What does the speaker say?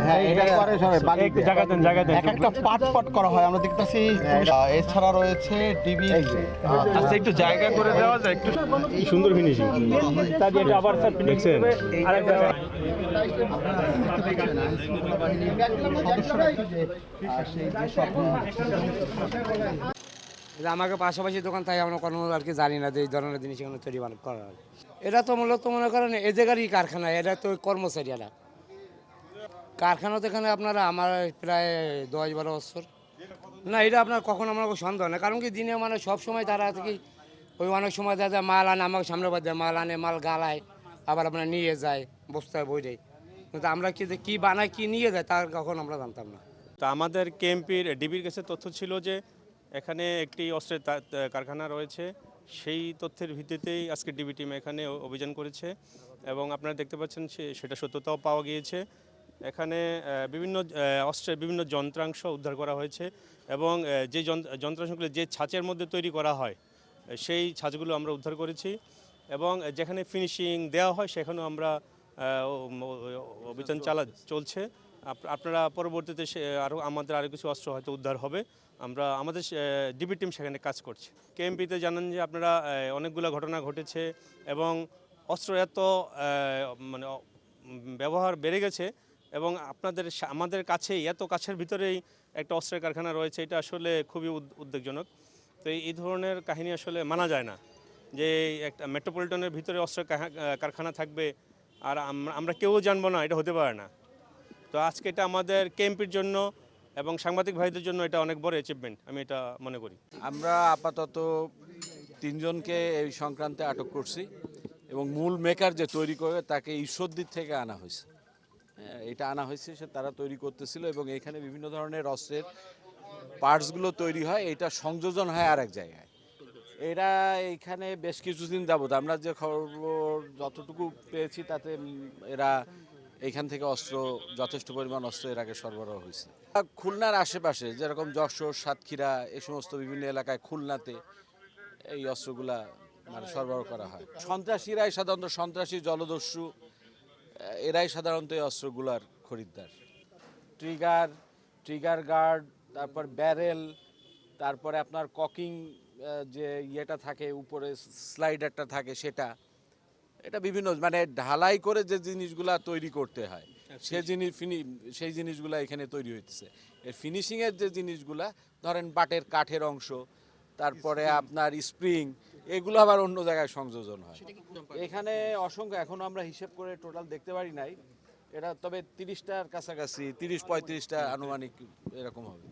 হ্যাঁ এটা করে সবাই বালি একটু জায়গা দেন এক একটা পাট পাট করা হয় আমরা দেখতেছি। এছাড়া রয়েছে ডিবি। আচ্ছা একটু জায়গা করে দেওয়া যায়, একটু সুন্দর ফিনিশিং। তাহলে এটা আবার স্যার ফিনিশিং হবে আরেক জায়গায়। এটা আমাকে পাশাপাশি দোকান, তাই আমরা কোনো আর কি জানি না যে এই ধরনের জিনিস এখানে তৈরি করা হয়। এটা তো মূলত মনে করেন এ জায়গারই কারখানা, এটা তো কর্মচারী। এরা কারখানা তো এখানে আপনারা আমার প্রায় 10-12 বছর। না এটা আপনার কখনো আমার সন্দেহ না, কারণ কি দিনে মানে সব সময় তারা কি ওই অনেক সময় দেখা যায় মাল আনে আমাকে সামনে বাদ দেয়, মাল আনে মাল গালায় আবার আপনার নিয়ে যায় বস্তায় বইটাই, কিন্তু আমরা কি বানায় কি নিয়ে যায় তার কখন আমরা জানতাম না। তা আমাদের কেএমপির ডিবির কাছে তথ্য ছিল যে এখানে একটি অস্ত্রের কারখানা রয়েছে। সেই তথ্যের ভিত্তিতেই আজকে ডিবি টিম এখানে অভিযান করেছে এবং আপনারা দেখতে পাচ্ছেন সেটা সত্যতাও পাওয়া গিয়েছে। এখানে বিভিন্ন অস্ত্রের বিভিন্ন যন্ত্রাংশ উদ্ধার করা হয়েছে এবং যে যন্ত্রাংশগুলো যে ছাঁচের মধ্যে তৈরি করা হয় সেই ছাঁচগুলো আমরা উদ্ধার করেছি এবং যেখানে ফিনিশিং দেওয়া হয় সেখানেও আমরা অভিযান চলছে। আপনারা পরবর্তীতে আমাদের আরও কিছু অস্ত্র হয়তো উদ্ধার হবে। আমাদের ডিবি টিম সেখানে কাজ করছে। কেএমপিতে জানেন যে আপনারা অনেকগুলো ঘটনা ঘটেছে এবং অস্ত্র এত মানে ব্যবহার বেড়ে গেছে এবং আমাদের কাছেই এত কাছের ভিতরেই একটা অস্ত্রের কারখানা রয়েছে, এটা আসলে খুবই উদ্বেগজনক। তো এই ধরনের কাহিনী আসলে মানা যায় না যে একটা মেট্রোপলিটনের ভিতরে অস্ত্রের কারখানা থাকবে আর আমরা কেউ জানবো না, এটা হতে পারে না। তো আজকে এটা আমাদের কেএমপির জন্য এবং সাংবাদিক ভাইদের জন্য এটা অনেক বড় অ্যাচিভমেন্ট, আমি এটা মনে করি। আমরা আপাতত 3 জনকে এই সংক্রান্তে আটক করছি এবং মূল মেকার যে তৈরি করে তাকে ঈশ্বরদীর থেকে আনা হয়েছে। এটা আনা হয়েছে, সে তারা তৈরি করতেছিল এবং এখানে বিভিন্ন ধরনের অস্ত্রের পার্টসগুলো তৈরি হয়, এটা সংযোজন হয় আরেক জায়গায়। এরা এইখানে বেশ কিছুদিন যাবত আমরা যে খবর যতটুকু পেয়েছি তাতে এরা এইখান থেকে অস্ত্র যথেষ্ট পরিমাণ অস্ত্র এর আগে সরবরাহ হয়েছে। খুলনার আশেপাশে যেরকম যশোর, সাতক্ষীরা এই সমস্ত বিভিন্ন এলাকায় খুলনাতে এই অস্ত্রগুলা মানে সরবরাহ করা হয়। সন্ত্রাসীরাই সাধারণত সন্ত্রাসী জলদস্যু এরাই সাধারণত এই অস্ত্রগুলার খরিদ্দার। ট্রিগার গার্ড, তারপর ব্যারেল, তারপরে আপনার ককিং যে ইয়েটা থাকে উপরে স্লাইডারটা থাকে সেটা, এটা বিভিন্ন মানে ঢালাই করে যে জিনিসগুলা তৈরি করতে হয় সেই জিনিসগুলা এখানে তৈরি হইতেছে। এর ফিনিশিংয়ের যে জিনিসগুলা ধরেন বাটের কাঠের অংশ, তারপরে আপনার স্প্রিং, এগুলো আবার অন্য জায়গায় সংযোজন হয়। এখানে অসংখ্য, এখনো আমরা হিসেব করে টোটাল দেখতে পারি নাই, এটা তবে 30টার কাছাকাছি 30-35টা আনুমানিক এরকম হবে।